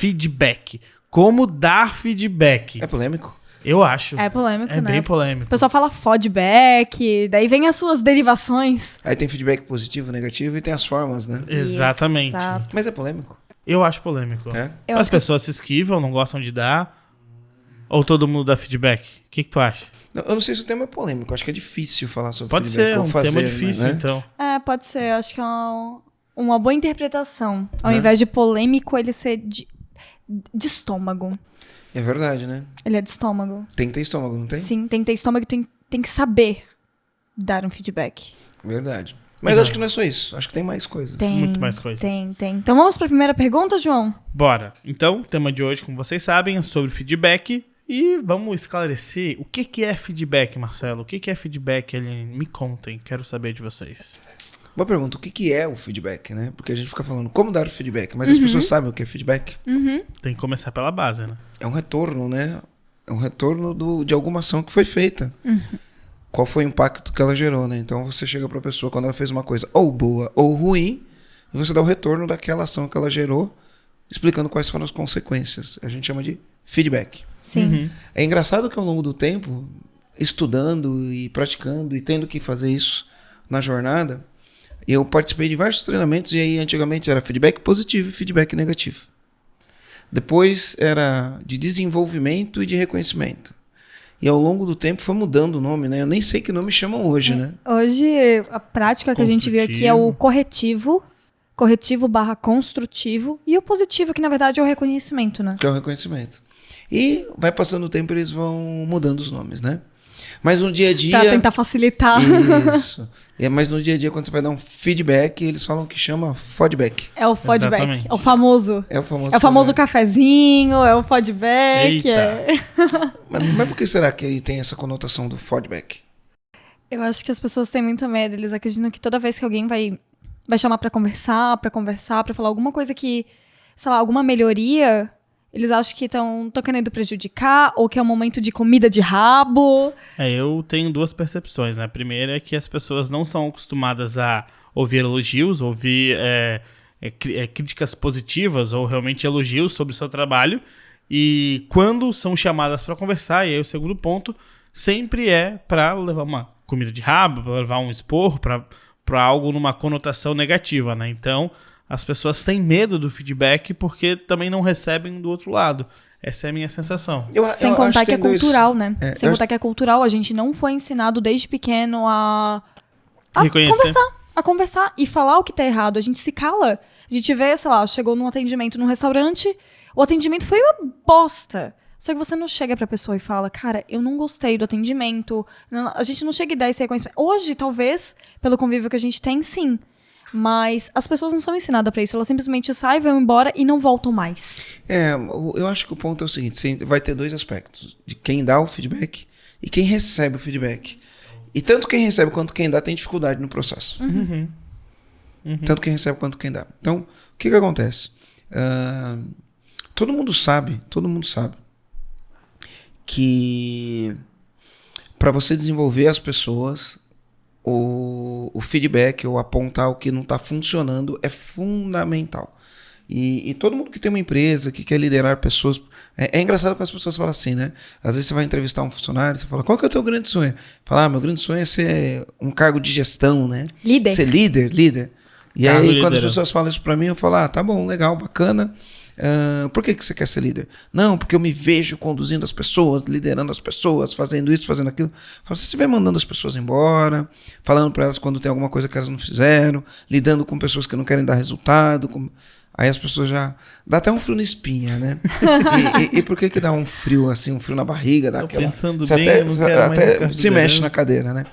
feedback. Como dar feedback. É polêmico? Eu acho. É polêmico, né? É bem polêmico. O pessoal fala feedback, daí vem as suas derivações. Aí tem feedback positivo, negativo e tem as formas, né? Exatamente. Exato. Mas é polêmico. Eu acho polêmico. É? Eu As acho que- pessoas se esquivam, não gostam de dar. Ou todo mundo dá feedback? O que tu acha? Eu não sei se o tema é polêmico. Acho que é difícil falar sobre Pode feedback. ser ou um fazer, tema difícil, né? então. Pode ser. Acho que é uma boa interpretação. Ao Né? invés de polêmico, ele ser de estômago. É verdade, né? Ele é de estômago. Tem que ter estômago, não tem? Sim, tem que ter estômago e tem que saber dar um feedback. Verdade. Mas acho que não é só isso. Acho que tem mais coisas. Tem. Muito mais coisas. Tem. Então vamos para a primeira pergunta, João? Bora. Então, o tema de hoje, como vocês sabem, é sobre feedback. E vamos esclarecer o que é feedback, Marcelo. O que é feedback, Aline? Me contem, quero saber de vocês. Boa pergunta. O que é o feedback, né? Porque a gente fica falando como dar o feedback, mas as pessoas sabem o que é feedback. Tem que começar pela base, né? É um retorno, né? É um retorno de alguma ação que foi feita. Qual foi o impacto que ela gerou, né? Então você chega pra pessoa quando ela fez uma coisa ou boa ou ruim, e você dá o retorno daquela ação que ela gerou, explicando quais foram as consequências. A gente chama de feedback. Sim. É engraçado que ao longo do tempo, estudando e praticando e tendo que fazer isso na jornada, eu participei de vários treinamentos e aí antigamente era feedback positivo e feedback negativo. Depois era de desenvolvimento e de reconhecimento. E ao longo do tempo foi mudando o nome, né? Eu nem sei que nome chamam hoje, né? Hoje, a prática que a gente viu aqui é o corretivo/construtivo, e o positivo, que na verdade é o reconhecimento, né? Que é o reconhecimento. E vai passando o tempo eles vão mudando os nomes, né? Mas no dia a dia... Pra tentar facilitar. Isso. Mas no dia a dia, quando você vai dar um feedback, eles falam que chama feedback. É o feedback. Exatamente. É o famoso. É o famoso, É o famoso feedback. cafezinho, é o feedback. Eita. Mas por que será que ele tem essa conotação do feedback? Eu acho que as pessoas têm muito medo. Eles acreditam que toda vez que alguém vai chamar pra conversar, pra falar alguma coisa que, sei lá, alguma melhoria, eles acham que estão querendo prejudicar, ou que é um momento de comida de rabo. Eu tenho duas percepções, né? A primeira é que as pessoas não são acostumadas a ouvir elogios, ouvir críticas positivas ou realmente elogios sobre o seu trabalho. E quando são chamadas para conversar, e aí o segundo ponto, sempre é para levar uma comida de rabo, para levar um esporro, para algo numa conotação negativa, né? Então, as pessoas têm medo do feedback porque também não recebem do outro lado. Essa é a minha sensação. Sem contar que é cultural, né? É, Sem contar que é cultural. A gente não foi ensinado desde pequeno a Reconhecer. conversar e falar o que tá errado. A gente se cala. A gente vê, sei lá, chegou num atendimento num restaurante, o atendimento foi uma bosta. Só que você não chega pra pessoa e fala, cara, eu não gostei do atendimento. A gente não chega e dá esse reconhecimento. Hoje, talvez, pelo convívio que a gente tem, sim. Mas as pessoas não são ensinadas pra isso. Elas simplesmente saem, vão embora e não voltam mais. Eu acho que o ponto é o seguinte, você vai ter dois aspectos, de quem dá o feedback e quem recebe o feedback. E tanto quem recebe quanto quem dá tem dificuldade no processo. Tanto quem recebe quanto quem dá. Então, o que acontece? Todo mundo sabe que para você desenvolver as pessoas, o feedback ou apontar o que não está funcionando é fundamental. E todo mundo que tem uma empresa, que quer liderar pessoas... É engraçado que as pessoas falam assim, né? Às vezes você vai entrevistar um funcionário, você fala, qual que é o teu grande sonho? Fala, meu grande sonho é ser um cargo de gestão, né? Líder. Ser líder. E Cargo aí, de quando as liderança. pessoas falam isso pra mim, eu falo, tá bom, legal, bacana. Por que você quer ser líder? Não, porque eu me vejo conduzindo as pessoas, liderando as pessoas, fazendo isso, fazendo aquilo. Eu falo, você vai mandando as pessoas embora, falando pra elas quando tem alguma coisa que elas não fizeram, lidando com pessoas que não querem dar resultado. Aí as pessoas já... Dá até um frio na espinha, né? E por que dá um frio, assim, um frio na barriga? Dá Tô aquela... pensando Você bem, até, eu não quero mais até cargo se de mexe na liderança. cadeira, né?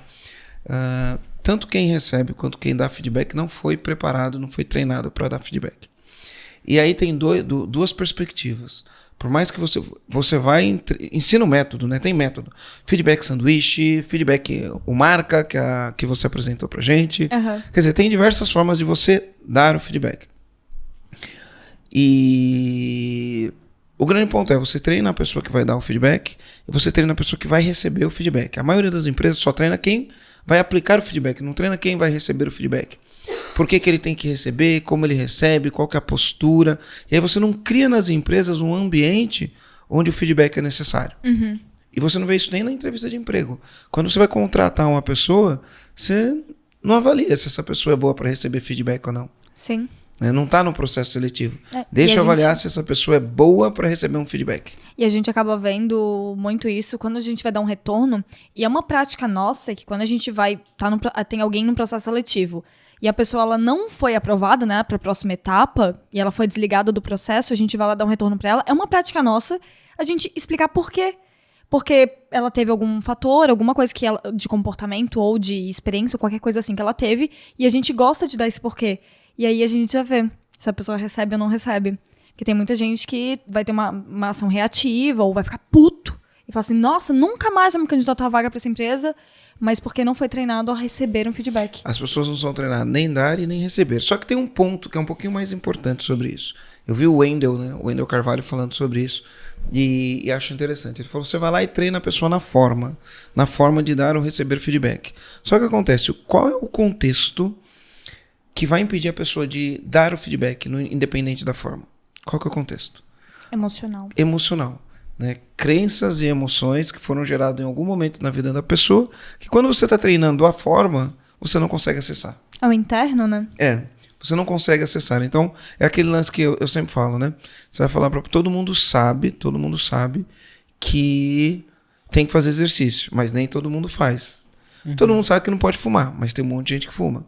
Tanto quem recebe quanto quem dá feedback não foi preparado, não foi treinado para dar feedback. E aí tem duas perspectivas. Por mais que você vai... Ensina o método, né? Tem método. Feedback sanduíche, feedback o marca que você apresentou pra gente. Uhum. Quer dizer, tem diversas formas de você dar o feedback. E o grande ponto é, você treina a pessoa que vai dar o feedback e você treina a pessoa que vai receber o feedback. A maioria das empresas só treina quem vai aplicar o feedback, não treina quem vai receber o feedback. por que ele tem que receber, como ele recebe, qual que é a postura. E aí você não cria nas empresas um ambiente onde o feedback é necessário. E você não vê isso nem na entrevista de emprego. Quando você vai contratar uma pessoa, você não avalia se essa pessoa é boa para receber feedback ou não. Sim. Não está no processo seletivo. É, Deixa e eu a avaliar gente- se essa pessoa é boa para receber um feedback. E a gente acaba vendo muito isso quando a gente vai dar um retorno. E é uma prática nossa que quando a gente vai. Tem alguém no processo seletivo e a pessoa ela não foi aprovada, né, para a próxima etapa e ela foi desligada do processo, a gente vai lá dar um retorno para ela. É uma prática nossa a gente explicar por quê. Porque ela teve algum fator, alguma coisa que ela, de comportamento ou de experiência ou qualquer coisa assim que ela teve. E a gente gosta de dar esse porquê. E aí a gente já vê se a pessoa recebe ou não recebe. Porque tem muita gente que vai ter uma ação reativa ou vai ficar puto e falar assim, nossa, nunca mais vou me candidatar a vaga para essa empresa, mas porque não foi treinado a receber um feedback. As pessoas não são treinadas nem dar e nem receber. Só que tem um ponto que é um pouquinho mais importante sobre isso. Eu vi o Wendel, né? O Wendel Carvalho falando sobre isso e acho interessante. Ele falou, você vai lá e treina a pessoa na forma de dar ou receber feedback. Só que acontece, qual é o contexto que vai impedir a pessoa de dar o feedback independente da forma? Qual que é o contexto? Emocional. Emocional. Né? Crenças e emoções que foram geradas em algum momento na vida da pessoa, que quando você está treinando a forma, você não consegue acessar. É o interno, né? Você não consegue acessar. Então, é aquele lance que eu sempre falo, né? Você vai falar para todo mundo sabe que tem que fazer exercício, mas nem todo mundo faz. Todo mundo sabe que não pode fumar, mas tem um monte de gente que fuma.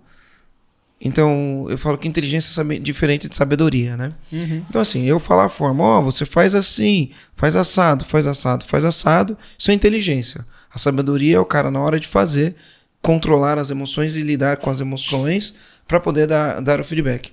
Então, eu falo que inteligência é diferente de sabedoria, né? Então, assim, eu falo a forma, você faz assim, faz assado, faz assado, faz assado, isso é inteligência. A sabedoria é o cara, na hora de fazer, controlar as emoções e lidar com as emoções para poder dar o feedback.